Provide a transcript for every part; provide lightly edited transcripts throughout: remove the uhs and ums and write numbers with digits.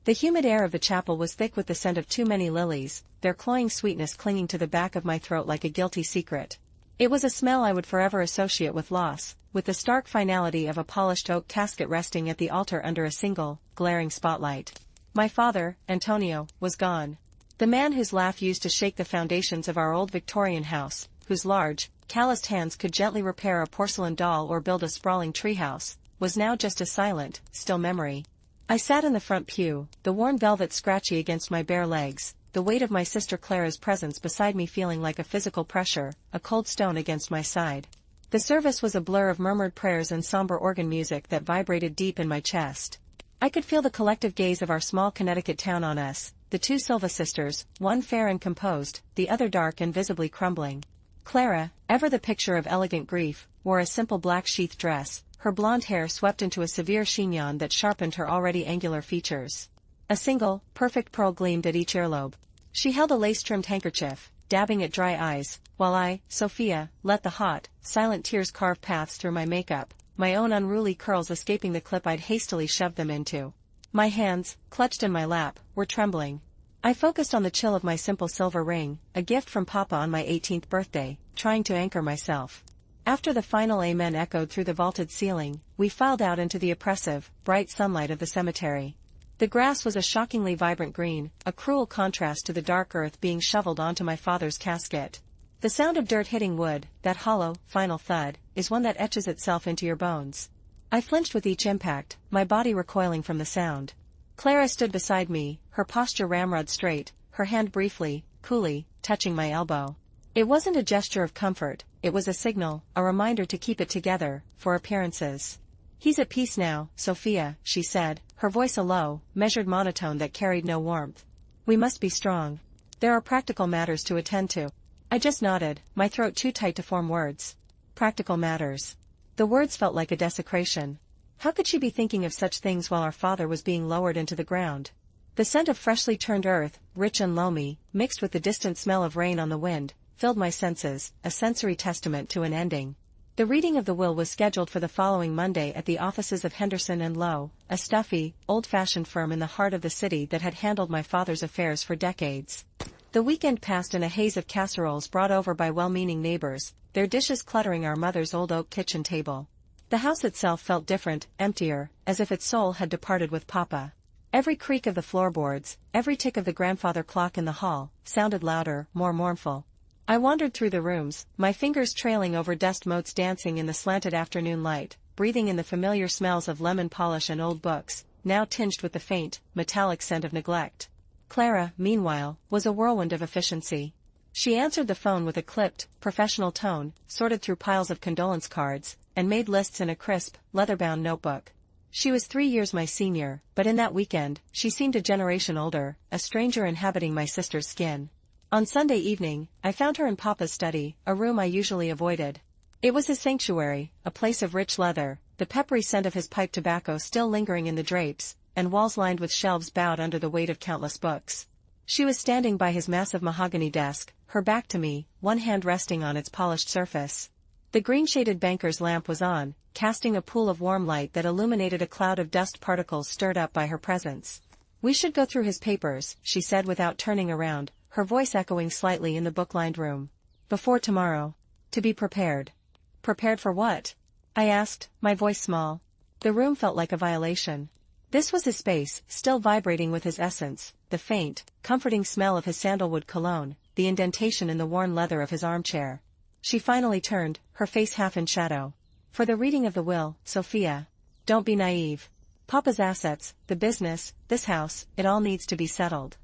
The humid air of the chapel was thick with the scent of too many lilies, their cloying sweetness clinging to the back of my throat like a guilty secret. It was a smell I would forever associate with loss, with the stark finality of a polished oak casket resting at the altar under a single, glaring spotlight. My father, Antonio, was gone. The man whose laugh used to shake the foundations of our old Victorian house, whose large, calloused hands could gently repair a porcelain doll or build a sprawling treehouse, was now just a silent, still memory. I sat in the front pew, the worn velvet scratchy against my bare legs, the weight of my sister Clara's presence beside me feeling like a physical pressure, a cold stone against my side. The service was a blur of murmured prayers and somber organ music that vibrated deep in my chest. I could feel the collective gaze of our small Connecticut town on us, the two Silva sisters, one fair and composed, the other dark and visibly crumbling. Clara, ever the picture of elegant grief, wore a simple black sheath dress, her blonde hair swept into a severe chignon that sharpened her already angular features. A single, perfect pearl gleamed at each earlobe. She held a lace-trimmed handkerchief, dabbing at dry eyes, while I, Sophia, let the hot, silent tears carve paths through my makeup, my own unruly curls escaping the clip I'd hastily shoved them into. My hands, clutched in my lap, were trembling. I focused on the chill of my simple silver ring, a gift from Papa on my 18th birthday, trying to anchor myself. After the final amen echoed through the vaulted ceiling, we filed out into the oppressive, bright sunlight of the cemetery. The grass was a shockingly vibrant green, a cruel contrast to the dark earth being shoveled onto my father's casket. The sound of dirt hitting wood, that hollow, final thud, is one that etches itself into your bones. I flinched with each impact, my body recoiling from the sound. Clara stood beside me, her posture ramrod straight, her hand briefly, coolly, touching my elbow. It wasn't a gesture of comfort, it was a signal, a reminder to keep it together, for appearances. "He's at peace now, Sophia," she said, her voice a low, measured monotone that carried no warmth. "We must be strong. There are practical matters to attend to." I just nodded, my throat too tight to form words. Practical matters. The words felt like a desecration. How could she be thinking of such things while our father was being lowered into the ground? The scent of freshly turned earth, rich and loamy, mixed with the distant smell of rain on the wind, filled my senses, a sensory testament to an ending. The reading of the will was scheduled for the following Monday at the offices of Henderson & Lowe, a stuffy, old-fashioned firm in the heart of the city that had handled my father's affairs for decades. The weekend passed in a haze of casseroles brought over by well-meaning neighbors, their dishes cluttering our mother's old oak kitchen table. The house itself felt different, emptier, as if its soul had departed with Papa. Every creak of the floorboards, every tick of the grandfather clock in the hall, sounded louder, more mournful. I wandered through the rooms, my fingers trailing over dust motes dancing in the slanted afternoon light, breathing in the familiar smells of lemon polish and old books, now tinged with the faint, metallic scent of neglect. Clara, meanwhile, was a whirlwind of efficiency. She answered the phone with a clipped, professional tone, sorted through piles of condolence cards, and made lists in a crisp, leather-bound notebook. She was 3 years my senior, but in that weekend, she seemed a generation older, a stranger inhabiting my sister's skin. On Sunday evening, I found her in Papa's study, a room I usually avoided. It was his sanctuary, a place of rich leather, the peppery scent of his pipe tobacco still lingering in the drapes, and walls lined with shelves bowed under the weight of countless books. She was standing by his massive mahogany desk, her back to me, one hand resting on its polished surface. The green-shaded banker's lamp was on, casting a pool of warm light that illuminated a cloud of dust particles stirred up by her presence. "We should go through his papers," she said without turning around, her voice echoing slightly in the book-lined room. "Before tomorrow. To be prepared." "Prepared for what?" I asked, my voice small. The room felt like a violation. This was his space, still vibrating with his essence, the faint, comforting smell of his sandalwood cologne, the indentation in the worn leather of his armchair. She finally turned, her face half in shadow. "For the reading of the will, Sophia. Don't be naive. Papa's assets, the business, this house, it all needs to be settled."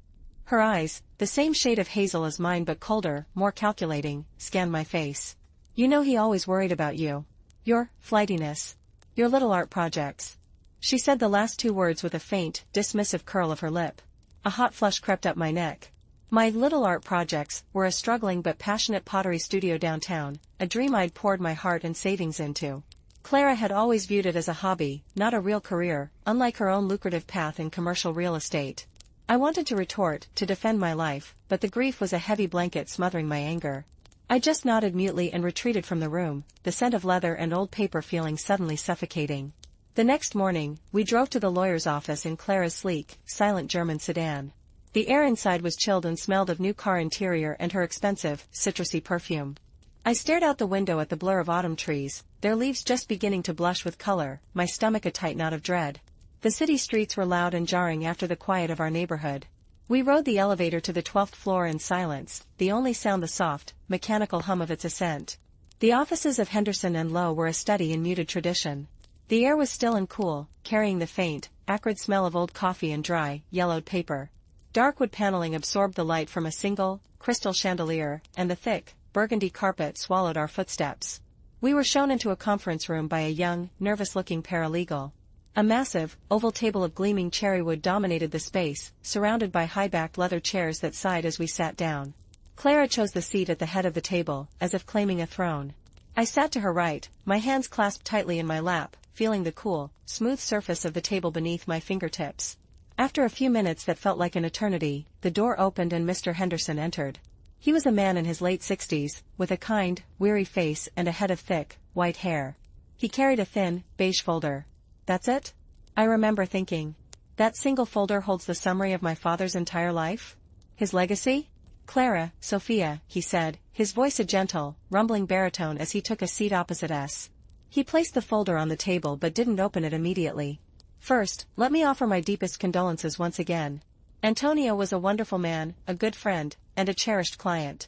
Her eyes, the same shade of hazel as mine but colder, more calculating, scanned my face. "You know he always worried about you. Your flightiness. Your little art projects." She said the last two words with a faint, dismissive curl of her lip. A hot flush crept up my neck. My little art projects were a struggling but passionate pottery studio downtown, a dream I'd poured my heart and savings into. Clara had always viewed it as a hobby, not a real career, unlike her own lucrative path in commercial real estate. I wanted to retort, to defend my life, but the grief was a heavy blanket smothering my anger. I just nodded mutely and retreated from the room, the scent of leather and old paper feeling suddenly suffocating. The next morning, we drove to the lawyer's office in Clara's sleek, silent German sedan. The air inside was chilled and smelled of new car interior and her expensive, citrusy perfume. I stared out the window at the blur of autumn trees, their leaves just beginning to blush with color, my stomach a tight knot of dread. The city streets were loud and jarring after the quiet of our neighborhood. We rode the elevator to the 12th floor in silence, the only sound the soft, mechanical hum of its ascent. The offices of Henderson and Lowe were a study in muted tradition. The air was still and cool, carrying the faint, acrid smell of old coffee and dry, yellowed paper. Dark wood paneling absorbed the light from a single, crystal chandelier, and the thick, burgundy carpet swallowed our footsteps. We were shown into a conference room by a young, nervous-looking paralegal. A massive, oval table of gleaming cherrywood dominated the space, surrounded by high-backed leather chairs that sighed as we sat down. Clara chose the seat at the head of the table, as if claiming a throne. I sat to her right, my hands clasped tightly in my lap, feeling the cool, smooth surface of the table beneath my fingertips. After a few minutes that felt like an eternity, the door opened and Mr. Henderson entered. He was a man in his late 60s, with a kind, weary face and a head of thick, white hair. He carried a thin, beige folder. That's it? I remember thinking. That single folder holds the summary of my father's entire life? His legacy? Clara, Sophia, he said, his voice a gentle, rumbling baritone as he took a seat opposite us. He placed the folder on the table but didn't open it immediately. First, let me offer my deepest condolences once again. Antonio was a wonderful man, a good friend, and a cherished client.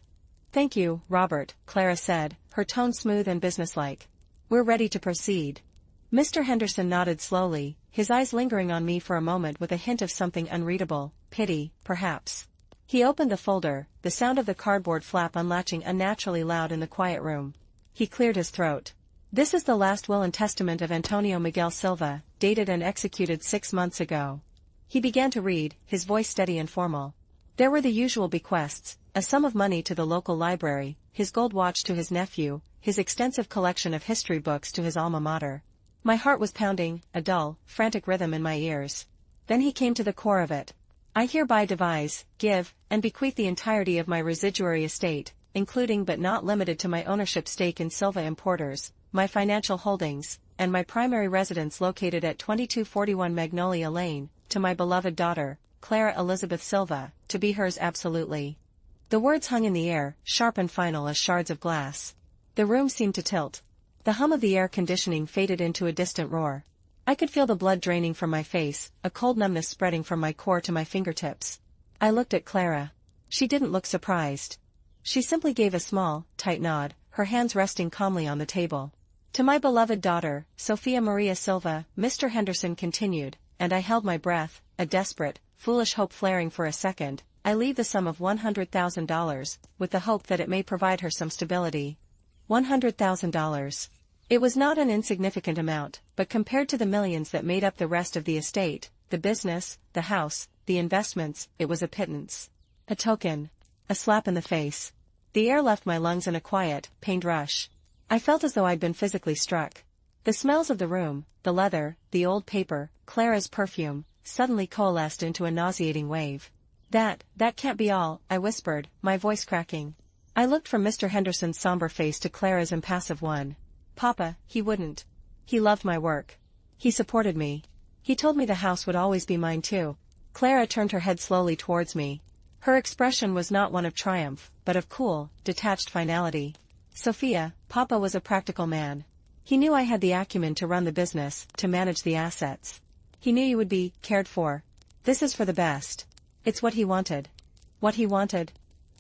Thank you, Robert, Clara said, her tone smooth and businesslike. We're ready to proceed. Mr. Henderson nodded slowly, his eyes lingering on me for a moment with a hint of something unreadable, pity, perhaps. He opened the folder, the sound of the cardboard flap unlatching unnaturally loud in the quiet room. He cleared his throat. This is the last will and testament of Antonio Miguel Silva, dated and executed 6 months ago. He began to read, his voice steady and formal. There were the usual bequests, a sum of money to the local library, his gold watch to his nephew, his extensive collection of history books to his alma mater. My heart was pounding, a dull, frantic rhythm in my ears. Then he came to the core of it. I hereby devise, give, and bequeath the entirety of my residuary estate, including but not limited to my ownership stake in Silva Importers, my financial holdings, and my primary residence located at 2241 Magnolia Lane, to my beloved daughter, Clara Elizabeth Silva, to be hers absolutely. The words hung in the air, sharp and final as shards of glass. The room seemed to tilt. The hum of the air conditioning faded into a distant roar. I could feel the blood draining from my face, a cold numbness spreading from my core to my fingertips. I looked at Clara. She didn't look surprised. She simply gave a small, tight nod, her hands resting calmly on the table. To my beloved daughter, Sophia Maria Silva, Mr. Henderson continued, and I held my breath, a desperate, foolish hope flaring for a second. I leave the sum of $100,000, with the hope that it may provide her some stability. $100,000. It was not an insignificant amount, but compared to the millions that made up the rest of the estate, the business, the house, the investments, it was a pittance. A token. A slap in the face. The air left my lungs in a quiet, pained rush. I felt as though I'd been physically struck. The smells of the room, the leather, the old paper, Clara's perfume, suddenly coalesced into a nauseating wave. That can't be all, I whispered, my voice cracking. I looked from Mr. Henderson's somber face to Clara's impassive one. Papa, he wouldn't. He loved my work. He supported me. He told me the house would always be mine too. Clara turned her head slowly towards me. Her expression was not one of triumph, but of cool, detached finality. Sophia, Papa was a practical man. He knew I had the acumen to run the business, to manage the assets. He knew you would be cared for. This is for the best. It's what he wanted. What he wanted?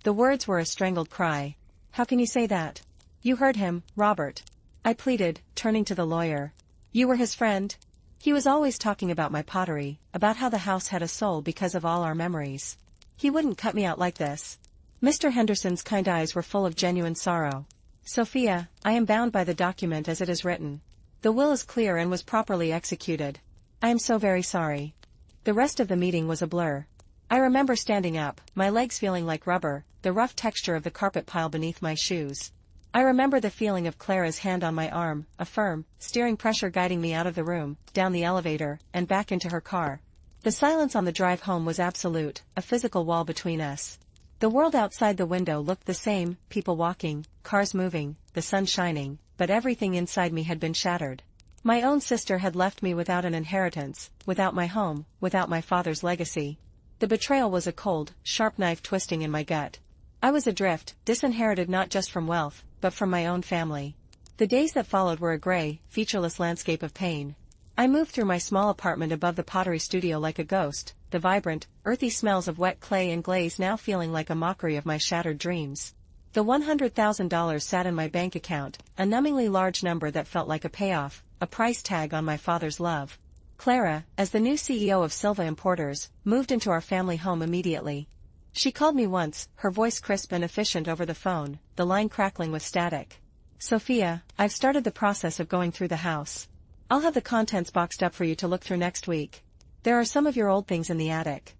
The words were a strangled cry. How can you say that? You heard him, Robert. I pleaded, turning to the lawyer. You were his friend? He was always talking about my pottery, about how the house had a soul because of all our memories. He wouldn't cut me out like this. Mr. Henderson's kind eyes were full of genuine sorrow. Sophia, I am bound by the document as it is written. The will is clear and was properly executed. I am so very sorry. The rest of the meeting was a blur. I remember standing up, my legs feeling like rubber, the rough texture of the carpet pile beneath my shoes. I remember the feeling of Clara's hand on my arm, a firm, steering pressure guiding me out of the room, down the elevator, and back into her car. The silence on the drive home was absolute, a physical wall between us. The world outside the window looked the same, people walking, cars moving, the sun shining, but everything inside me had been shattered. My own sister had left me without an inheritance, without my home, without my father's legacy. The betrayal was a cold, sharp knife twisting in my gut. I was adrift, disinherited not just from wealth, but from my own family. The days that followed were a gray, featureless landscape of pain. I moved through my small apartment above the pottery studio like a ghost, the vibrant, earthy smells of wet clay and glaze now feeling like a mockery of my shattered dreams. The $100,000 sat in my bank account, a numbingly large number that felt like a payoff, a price tag on my father's love. Clara, as the new CEO of Silva Importers, moved into our family home immediately. She called me once, her voice crisp and efficient over the phone, the line crackling with static. "Sophia, I've started the process of going through the house. I'll have the contents boxed up for you to look through next week. There are some of your old things in the attic."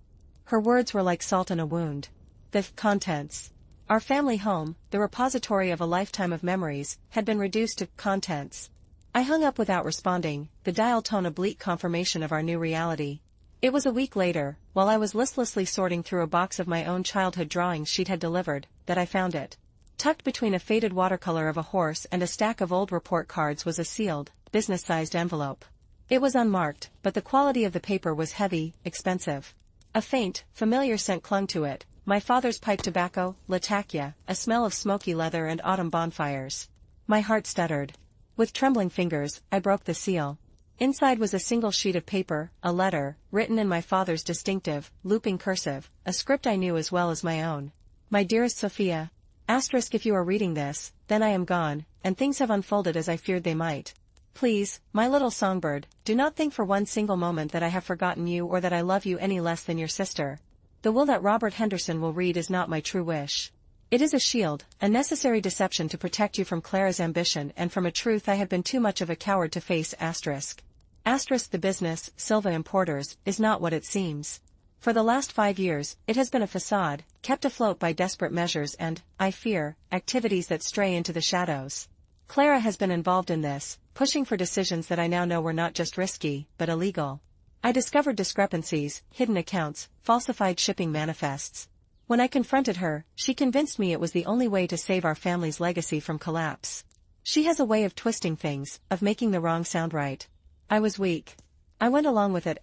Her words were like salt in a wound. The contents. Our family home, the repository of a lifetime of memories, had been reduced to contents. I hung up without responding, the dial tone a bleak confirmation of our new reality. It was a week later, while I was listlessly sorting through a box of my own childhood drawings she'd had delivered, that I found it. Tucked between a faded watercolor of a horse and a stack of old report cards was a sealed, business-sized envelope. It was unmarked, but the quality of the paper was heavy, expensive. A faint, familiar scent clung to it, my father's pipe tobacco, Latakia, a smell of smoky leather and autumn bonfires. My heart stuttered. With trembling fingers, I broke the seal. Inside was a single sheet of paper, a letter, written in my father's distinctive, looping cursive, a script I knew as well as my own. "My dearest Sophia. If you are reading this, then I am gone, and things have unfolded as I feared they might. Please, my little songbird, do not think for one single moment that I have forgotten you or that I love you any less than your sister. The will that Robert Henderson will read is not my true wish. It is a shield, a necessary deception to protect you from Clara's ambition and from a truth I have been too much of a coward to face. The business, Silva Importers, is not what it seems. For the last 5 years, it has been a facade, kept afloat by desperate measures and, I fear, activities that stray into the shadows. Clara has been involved in this, pushing for decisions that I now know were not just risky, but illegal. I discovered discrepancies, hidden accounts, falsified shipping manifests. When I confronted her, she convinced me it was the only way to save our family's legacy from collapse. She has a way of twisting things, of making the wrong sound right. I was weak. I went along with it,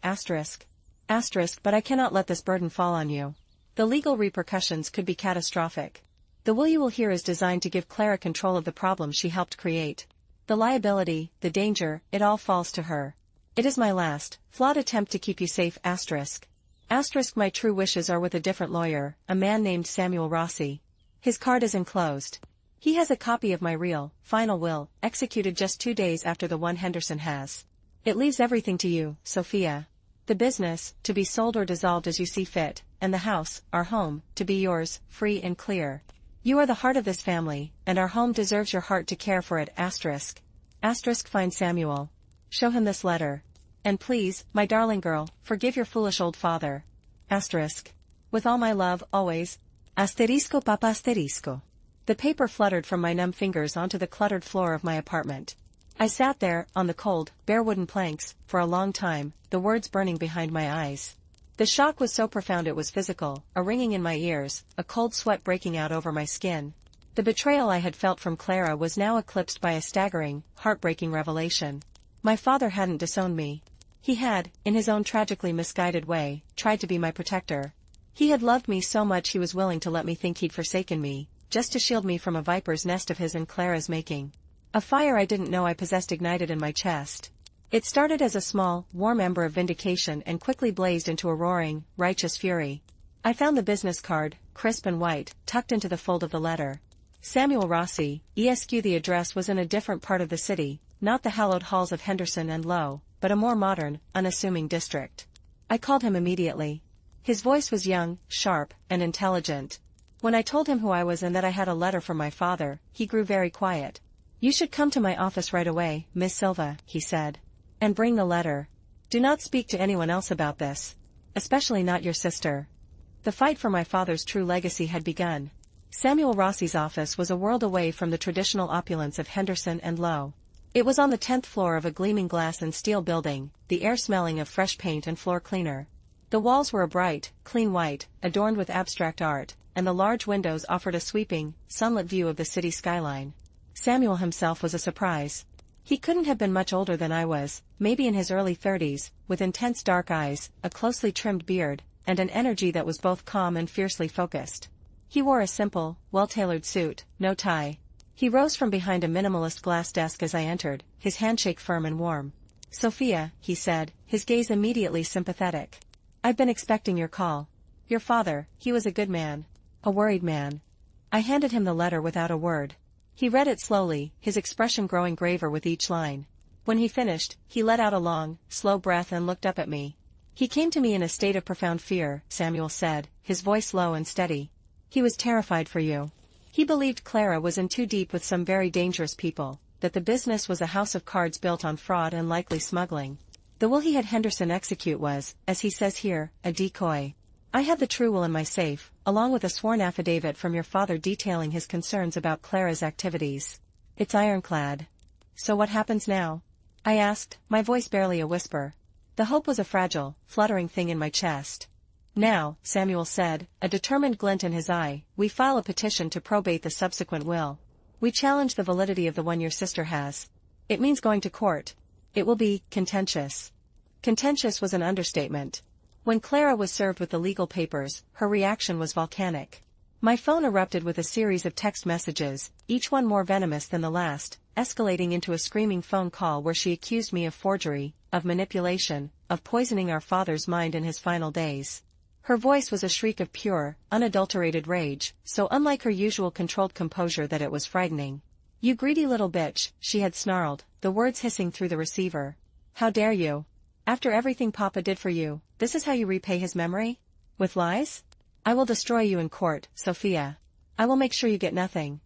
but I cannot let this burden fall on you. The legal repercussions could be catastrophic. The will you will hear is designed to give Clara control of the problem she helped create. The liability, the danger, it all falls to her. It is my last, flawed attempt to keep you safe. My true wishes are with a different lawyer, a man named Samuel Rossi. His card is enclosed. He has a copy of my real, final will, executed just 2 days after the one Henderson has. It leaves everything to you, Sophia. The business, to be sold or dissolved as you see fit, and the house, our home, to be yours, free and clear. You are the heart of this family, and our home deserves your heart to care for it. Find Samuel. Show him this letter. And please, my darling girl, forgive your foolish old father. With all my love, always. Papa. The paper fluttered from my numb fingers onto the cluttered floor of my apartment. I sat there, on the cold, bare wooden planks, for a long time, the words burning behind my eyes. The shock was so profound it was physical, a ringing in my ears, a cold sweat breaking out over my skin. The betrayal I had felt from Clara was now eclipsed by a staggering, heartbreaking revelation. My father hadn't disowned me. He had, in his own tragically misguided way, tried to be my protector. He had loved me so much he was willing to let me think he'd forsaken me, just to shield me from a viper's nest of his and Clara's making. A fire I didn't know I possessed ignited in my chest. It started as a small, warm ember of vindication and quickly blazed into a roaring, righteous fury. I found the business card, crisp and white, tucked into the fold of the letter. Samuel Rossi, ESQ. The address was in a different part of the city, not the hallowed halls of Henderson and Low, but a more modern, unassuming district. I called him immediately. His voice was young, sharp, and intelligent. When I told him who I was and that I had a letter from my father, he grew very quiet. "You should come to my office right away, Miss Silva," he said. "And bring the letter. Do not speak to anyone else about this. Especially not your sister." The fight for my father's true legacy had begun. Samuel Rossi's office was a world away from the traditional opulence of Henderson and Low. It was on the 10th floor of a gleaming glass and steel building, the air smelling of fresh paint and floor cleaner. The walls were a bright, clean white, adorned with abstract art, and the large windows offered a sweeping, sunlit view of the city skyline. Samuel himself was a surprise. He couldn't have been much older than I was, maybe in his early 30s, with intense dark eyes, a closely trimmed beard, and an energy that was both calm and fiercely focused. He wore a simple, well-tailored suit, no tie. He rose from behind a minimalist glass desk as I entered, his handshake firm and warm. "Sophia," he said, his gaze immediately sympathetic. "I've been expecting your call. Your father, he was a good man. A worried man." I handed him the letter without a word. He read it slowly, his expression growing graver with each line. When he finished, he let out a long, slow breath and looked up at me. "He came to me in a state of profound fear," Samuel said, his voice low and steady. "He was terrified for you. He believed Clara was in too deep with some very dangerous people, that the business was a house of cards built on fraud and likely smuggling. The will he had Henderson execute was, as he says here, a decoy. I had the true will in my safe, along with a sworn affidavit from your father detailing his concerns about Clara's activities. It's ironclad. So what happens now?" I asked, my voice barely a whisper. The hope was a fragile, fluttering thing in my chest. "Now," Samuel said, a determined glint in his eye, "we file a petition to probate the subsequent will. We challenge the validity of the one your sister has. It means going to court. It will be contentious." Contentious was an understatement. When Clara was served with the legal papers, her reaction was volcanic. My phone erupted with a series of text messages, each one more venomous than the last, escalating into a screaming phone call where she accused me of forgery, of manipulation, of poisoning our father's mind in his final days. Her voice was a shriek of pure, unadulterated rage, so unlike her usual controlled composure that it was frightening. "You greedy little bitch," she had snarled, the words hissing through the receiver. "How dare you? After everything Papa did for you, this is how you repay his memory? With lies? I will destroy you in court, Sophia. I will make sure you get nothing."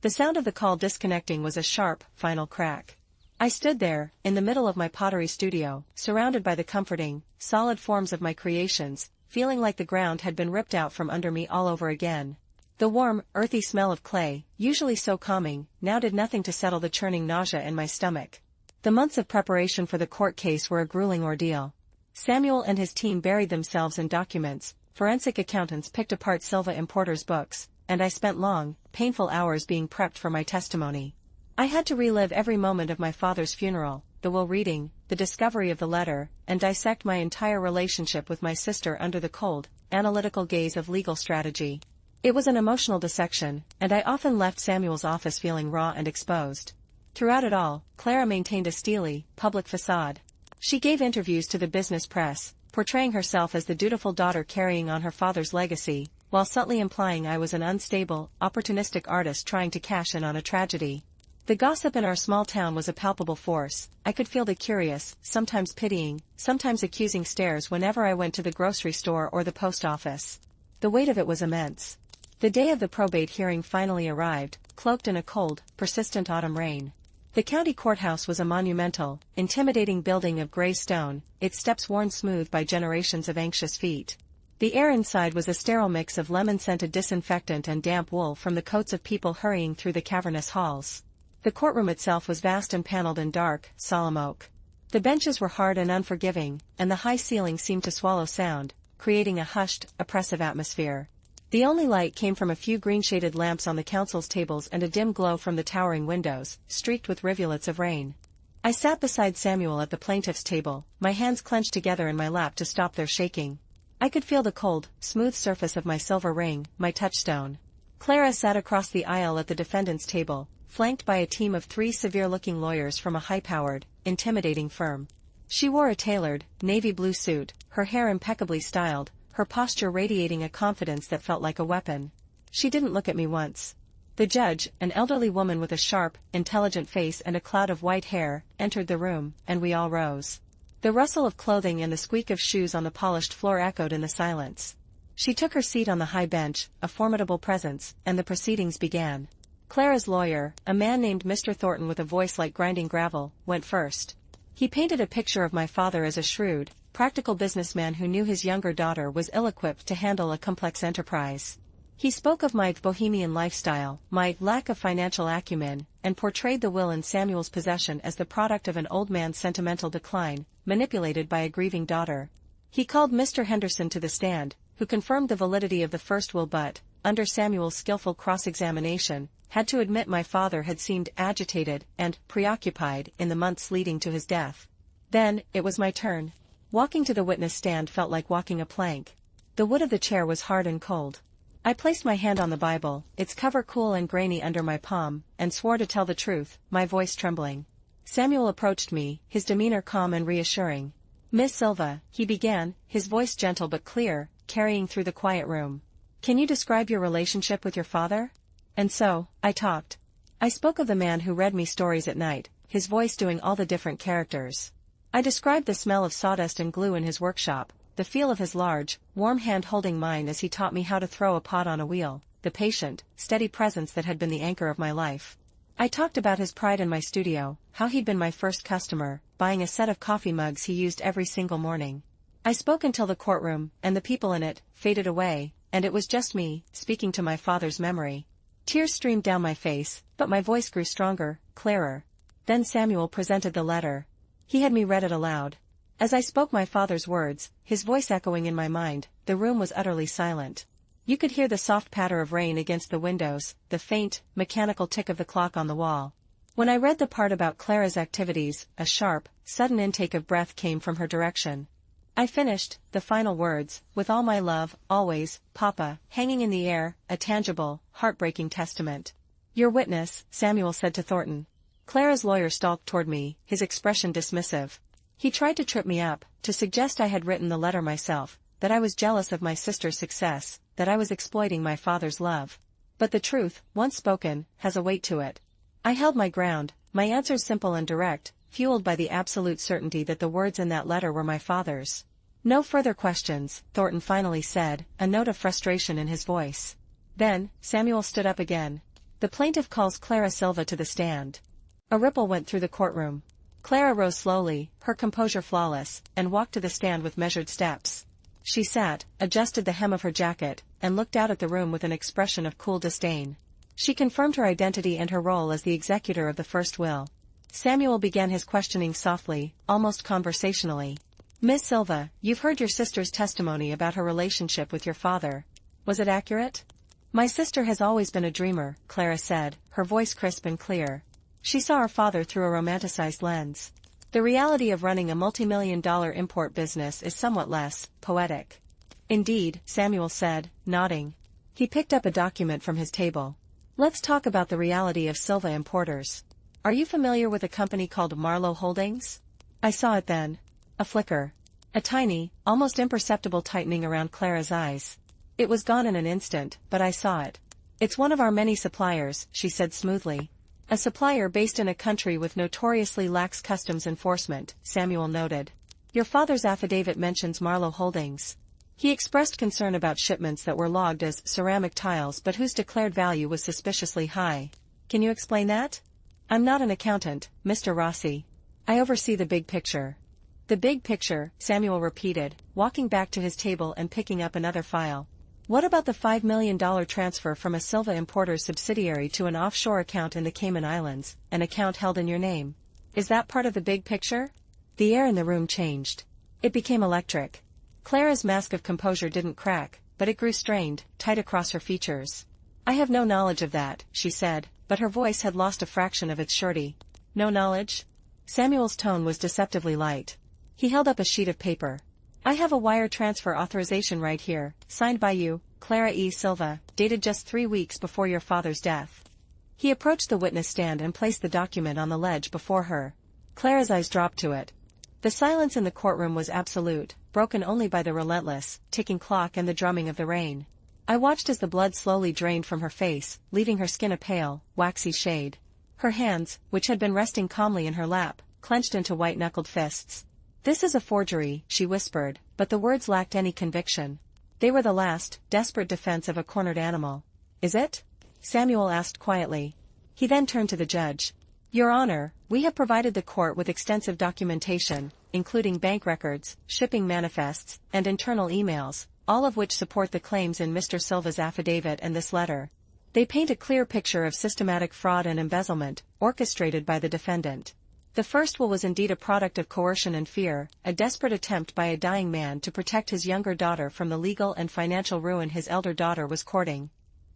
The sound of the call disconnecting was a sharp, final crack. I stood there, in the middle of my pottery studio, surrounded by the comforting, solid forms of my creations, feeling like the ground had been ripped out from under me all over again. The warm, earthy smell of clay, usually so calming, now did nothing to settle the churning nausea in my stomach. The months of preparation for the court case were a grueling ordeal. Samuel and his team buried themselves in documents, forensic accountants picked apart Silva Importer's books, and I spent long, painful hours being prepped for my testimony. I had to relive every moment of my father's funeral, the will reading, the discovery of the letter, and dissect my entire relationship with my sister under the cold, analytical gaze of legal strategy. It was an emotional dissection, and I often left Samuel's office feeling raw and exposed. Throughout it all, Clara maintained a steely, public facade. She gave interviews to the business press, portraying herself as the dutiful daughter carrying on her father's legacy, while subtly implying I was an unstable, opportunistic artist trying to cash in on a tragedy. The gossip in our small town was a palpable force. I could feel the curious, sometimes pitying, sometimes accusing stares whenever I went to the grocery store or the post office. The weight of it was immense. The day of the probate hearing finally arrived, cloaked in a cold, persistent autumn rain. The county courthouse was a monumental, intimidating building of gray stone, its steps worn smooth by generations of anxious feet. The air inside was a sterile mix of lemon-scented disinfectant and damp wool from the coats of people hurrying through the cavernous halls. The courtroom itself was vast and paneled in dark, solemn oak. The benches were hard and unforgiving, and the high ceiling seemed to swallow sound, creating a hushed, oppressive atmosphere. The only light came from a few green-shaded lamps on the counsel's tables and a dim glow from the towering windows, streaked with rivulets of rain. I sat beside Samuel at the plaintiff's table, my hands clenched together in my lap to stop their shaking. I could feel the cold, smooth surface of my silver ring, my touchstone. Clara sat across the aisle at the defendant's table, flanked by a team of 3 severe-looking lawyers from a high-powered, intimidating firm. She wore a tailored, navy blue suit, her hair impeccably styled, her posture radiating a confidence that felt like a weapon. She didn't look at me once. The judge, an elderly woman with a sharp, intelligent face and a cloud of white hair, entered the room, and we all rose. The rustle of clothing and the squeak of shoes on the polished floor echoed in the silence. She took her seat on the high bench, a formidable presence, and the proceedings began. Clara's lawyer, a man named Mr. Thornton with a voice like grinding gravel, went first. He painted a picture of my father as a shrewd, practical businessman who knew his younger daughter was ill-equipped to handle a complex enterprise. He spoke of my bohemian lifestyle, my lack of financial acumen, and portrayed the will in Samuel's possession as the product of an old man's sentimental decline, manipulated by a grieving daughter. He called Mr. Henderson to the stand, who confirmed the validity of the first will but, under Samuel's skillful cross-examination, had to admit my father had seemed agitated and preoccupied in the months leading to his death. Then, it was my turn. Walking to the witness stand felt like walking a plank. The wood of the chair was hard and cold. I placed my hand on the Bible, its cover cool and grainy under my palm, and swore to tell the truth, my voice trembling. Samuel approached me, his demeanor calm and reassuring. "Miss Silva," he began, his voice gentle but clear, carrying through the quiet room. "Can you describe your relationship with your father?" And so, I talked. I spoke of the man who read me stories at night, his voice doing all the different characters. I described the smell of sawdust and glue in his workshop, the feel of his large, warm hand holding mine as he taught me how to throw a pot on a wheel, the patient, steady presence that had been the anchor of my life. I talked about his pride in my studio, how he'd been my first customer, buying a set of coffee mugs he used every single morning. I spoke until the courtroom, and the people in it, faded away, and it was just me, speaking to my father's memory. Tears streamed down my face, but my voice grew stronger, clearer. Then Samuel presented the letter. He had me read it aloud. As I spoke my father's words, his voice echoing in my mind, the room was utterly silent. You could hear the soft patter of rain against the windows, the faint, mechanical tick of the clock on the wall. When I read the part about Clara's activities, a sharp, sudden intake of breath came from her direction. I finished, the final words, "With all my love, always, Papa," hanging in the air, a tangible, heartbreaking testament. "Your witness," Samuel said to Thornton. Clara's lawyer stalked toward me, his expression dismissive. He tried to trip me up, to suggest I had written the letter myself, that I was jealous of my sister's success, that I was exploiting my father's love. But the truth, once spoken, has a weight to it. I held my ground, my answers simple and direct, fueled by the absolute certainty that the words in that letter were my father's. "No further questions," Thornton finally said, a note of frustration in his voice. Then, Samuel stood up again. The plaintiff calls Clara Silva to the stand. A ripple went through the courtroom. Clara rose slowly, her composure flawless, and walked to the stand with measured steps. She sat, adjusted the hem of her jacket, and looked out at the room with an expression of cool disdain. She confirmed her identity and her role as the executor of the first will. Samuel began his questioning softly, almost conversationally. "Miss Silva, you've heard your sister's testimony about her relationship with your father. Was it accurate?" "My sister has always been a dreamer," Clara said, her voice crisp and clear. She saw her father through a romanticized lens. The reality of running a multi-million-dollar import business is somewhat less poetic. "Indeed," Samuel said, nodding. He picked up a document from his table. "Let's talk about the reality of Silva Importers. Are you familiar with a company called Marlowe Holdings?" I saw it then. A flicker. A tiny, almost imperceptible tightening around Clara's eyes. It was gone in an instant, but I saw it. "It's one of our many suppliers," she said smoothly. "A supplier based in a country with notoriously lax customs enforcement," Samuel noted. "Your father's affidavit mentions Marlowe Holdings. He expressed concern about shipments that were logged as ceramic tiles but whose declared value was suspiciously high. Can you explain that?" "I'm not an accountant, Mr. Rossi. I oversee the big picture." "The big picture," Samuel repeated, walking back to his table and picking up another file. "What about the $5 million transfer from a Silva Importers subsidiary to an offshore account in the Cayman Islands, an account held in your name? Is that part of the big picture?" The air in the room changed. It became electric. Clara's mask of composure didn't crack, but it grew strained, tight across her features. "I have no knowledge of that," she said, but her voice had lost a fraction of its surety. "No knowledge?" Samuel's tone was deceptively light. He held up a sheet of paper. "I have a wire transfer authorization right here, signed by you, Clara E. Silva, dated just 3 weeks before your father's death." He approached the witness stand and placed the document on the ledge before her. Clara's eyes dropped to it. The silence in the courtroom was absolute, broken only by the relentless, ticking clock and the drumming of the rain. I watched as the blood slowly drained from her face, leaving her skin a pale, waxy shade. Her hands, which had been resting calmly in her lap, clenched into white-knuckled fists. "This is a forgery," she whispered, but the words lacked any conviction. They were the last, desperate defense of a cornered animal. "Is it?" Samuel asked quietly. He then turned to the judge. "Your Honor, we have provided the court with extensive documentation, including bank records, shipping manifests, and internal emails, all of which support the claims in Mr. Silva's affidavit and this letter. They paint a clear picture of systematic fraud and embezzlement, orchestrated by the defendant. The first will was indeed a product of coercion and fear, a desperate attempt by a dying man to protect his younger daughter from the legal and financial ruin his elder daughter was courting.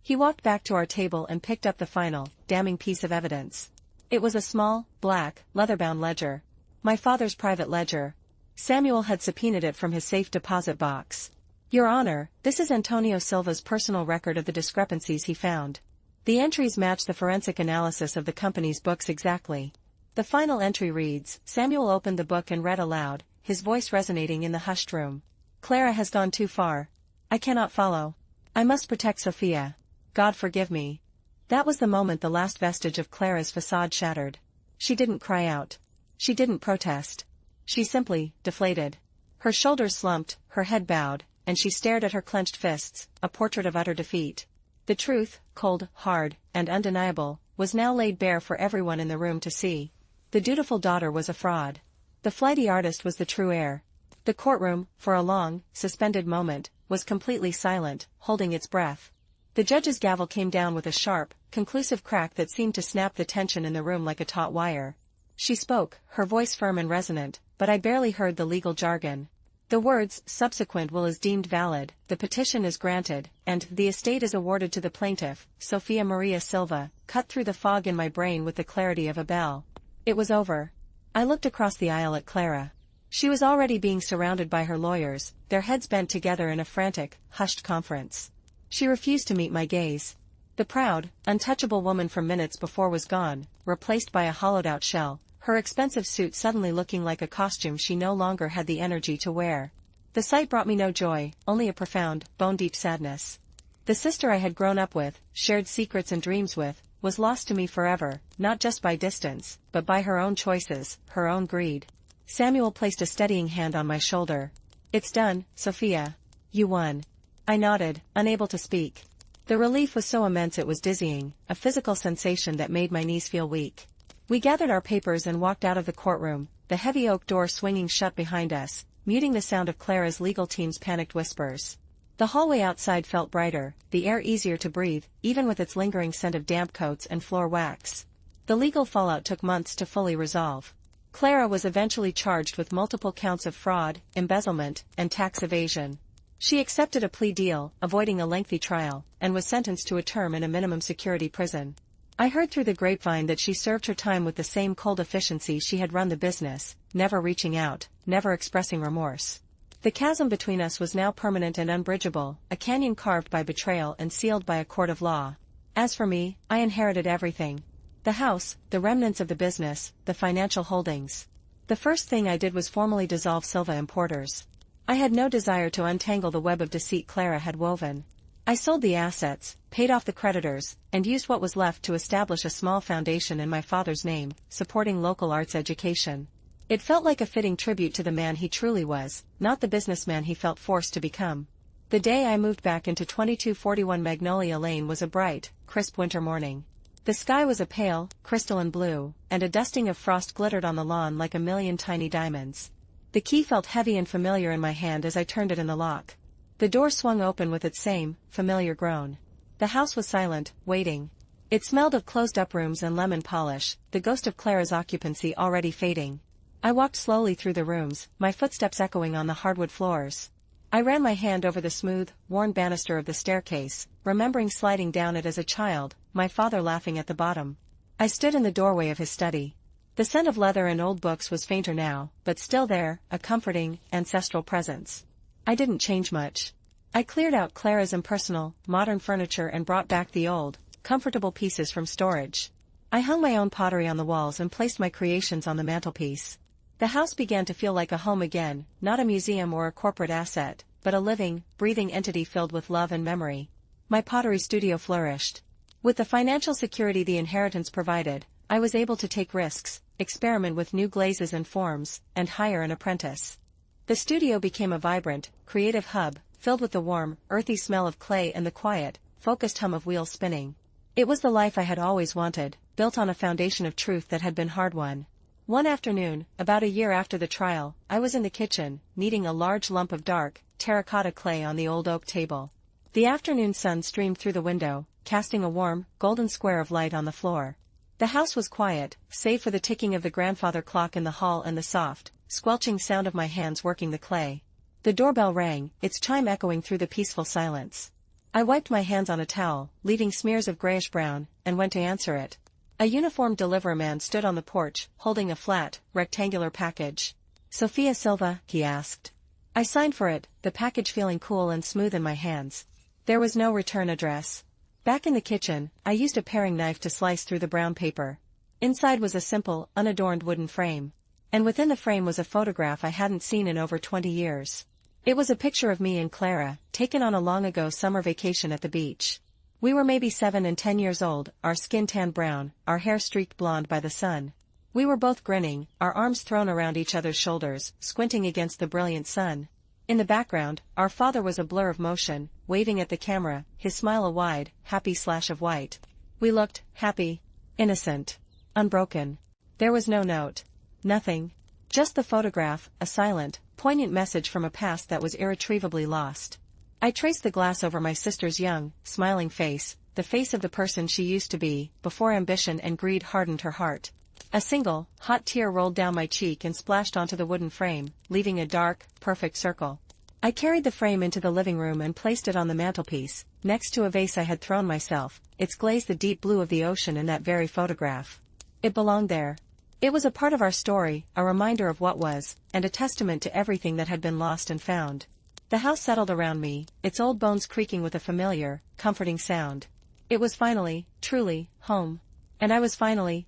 He walked back to our table and picked up the final, damning piece of evidence. It was a small, black, leather-bound ledger. My father's private ledger. Samuel had subpoenaed it from his safe deposit box. Your Honor, this is Antonio Silva's personal record of the discrepancies he found. The entries match the forensic analysis of the company's books exactly. The final entry reads, Samuel opened the book and read aloud, his voice resonating in the hushed room. Clara has gone too far. I cannot follow. I must protect Sophia. God forgive me. That was the moment the last vestige of Clara's facade shattered. She didn't cry out. She didn't protest. She simply deflated. Her shoulders slumped, her head bowed, and she stared at her clenched fists, a portrait of utter defeat. The truth, cold, hard, and undeniable, was now laid bare for everyone in the room to see. The dutiful daughter was a fraud. The flighty artist was the true heir. The courtroom, for a long, suspended moment, was completely silent, holding its breath. The judge's gavel came down with a sharp, conclusive crack that seemed to snap the tension in the room like a taut wire. She spoke, her voice firm and resonant, but I barely heard the legal jargon. The words, subsequent will is deemed valid, the petition is granted, and the estate is awarded to the plaintiff, Sophia Maria Silva, cut through the fog in my brain with the clarity of a bell. It was over. I looked across the aisle at Clara. She was already being surrounded by her lawyers, their heads bent together in a frantic, hushed conference. She refused to meet my gaze. The proud, untouchable woman from minutes before was gone, replaced by a hollowed-out shell, her expensive suit suddenly looking like a costume she no longer had the energy to wear. The sight brought me no joy, only a profound, bone-deep sadness. The sister I had grown up with, shared secrets and dreams with, was lost to me forever, not just by distance, but by her own choices, her own greed. Samuel placed a steadying hand on my shoulder. It's done, Sophia. You won. I nodded, unable to speak. The relief was so immense it was dizzying, a physical sensation that made my knees feel weak. We gathered our papers and walked out of the courtroom, the heavy oak door swinging shut behind us, muting the sound of Clara's legal team's panicked whispers. The hallway outside felt brighter, the air easier to breathe, even with its lingering scent of damp coats and floor wax. The legal fallout took months to fully resolve. Clara was eventually charged with multiple counts of fraud, embezzlement, and tax evasion. She accepted a plea deal, avoiding a lengthy trial, and was sentenced to a term in a minimum security prison. I heard through the grapevine that she served her time with the same cold efficiency she had run the business, never reaching out, never expressing remorse. The chasm between us was now permanent and unbridgeable, a canyon carved by betrayal and sealed by a court of law. As for me, I inherited everything. The house, the remnants of the business, the financial holdings. The first thing I did was formally dissolve Silva Importers. I had no desire to untangle the web of deceit Clara had woven. I sold the assets, paid off the creditors, and used what was left to establish a small foundation in my father's name, supporting local arts education. It felt like a fitting tribute to the man he truly was, not the businessman he felt forced to become. The day I moved back into 2241 Magnolia Lane was a bright, crisp winter morning. The sky was a pale, crystalline blue, and a dusting of frost glittered on the lawn like a million tiny diamonds. The key felt heavy and familiar in my hand as I turned it in the lock. The door swung open with its same, familiar groan. The house was silent, waiting. It smelled of closed-up rooms and lemon polish, the ghost of Clara's occupancy already fading. I walked slowly through the rooms, my footsteps echoing on the hardwood floors. I ran my hand over the smooth, worn banister of the staircase, remembering sliding down it as a child, my father laughing at the bottom. I stood in the doorway of his study. The scent of leather and old books was fainter now, but still there, a comforting, ancestral presence. I didn't change much. I cleared out Clara's impersonal, modern furniture and brought back the old, comfortable pieces from storage. I hung my own pottery on the walls and placed my creations on the mantelpiece. The house began to feel like a home again, not a museum or a corporate asset, but a living, breathing entity filled with love and memory. My pottery studio flourished. With the financial security the inheritance provided, I was able to take risks, experiment with new glazes and forms, and hire an apprentice. The studio became a vibrant, creative hub, filled with the warm, earthy smell of clay and the quiet, focused hum of wheels spinning. It was the life I had always wanted, built on a foundation of truth that had been hard-won. One afternoon, about a year after the trial, I was in the kitchen, kneading a large lump of dark, terracotta clay on the old oak table. The afternoon sun streamed through the window, casting a warm, golden square of light on the floor. The house was quiet, save for the ticking of the grandfather clock in the hall and the soft, squelching sound of my hands working the clay. The doorbell rang, its chime echoing through the peaceful silence. I wiped my hands on a towel, leaving smears of grayish-brown, and went to answer it. A uniformed deliveryman stood on the porch, holding a flat, rectangular package. "Sophia Silva?" he asked. I signed for it, the package feeling cool and smooth in my hands. There was no return address. Back in the kitchen, I used a paring knife to slice through the brown paper. Inside was a simple, unadorned wooden frame. And within the frame was a photograph I hadn't seen in over 20 years. It was a picture of me and Clara, taken on a long-ago summer vacation at the beach. We were maybe 7 and 10 years old, our skin tanned brown, our hair streaked blonde by the sun. We were both grinning, our arms thrown around each other's shoulders, squinting against the brilliant sun. In the background, our father was a blur of motion, waving at the camera, his smile a wide, happy slash of white. We looked happy, innocent, unbroken. There was no note. Nothing. Just the photograph, a silent, poignant message from a past that was irretrievably lost. I traced the glass over my sister's young, smiling face, the face of the person she used to be, before ambition and greed hardened her heart. A single, hot tear rolled down my cheek and splashed onto the wooden frame, leaving a dark, perfect circle. I carried the frame into the living room and placed it on the mantelpiece, next to a vase I had thrown myself, its glaze the deep blue of the ocean in that very photograph. It belonged there. It was a part of our story, a reminder of what was, and a testament to everything that had been lost and found. The house settled around me, its old bones creaking with a familiar, comforting sound. It was finally, truly, home. And I was finally,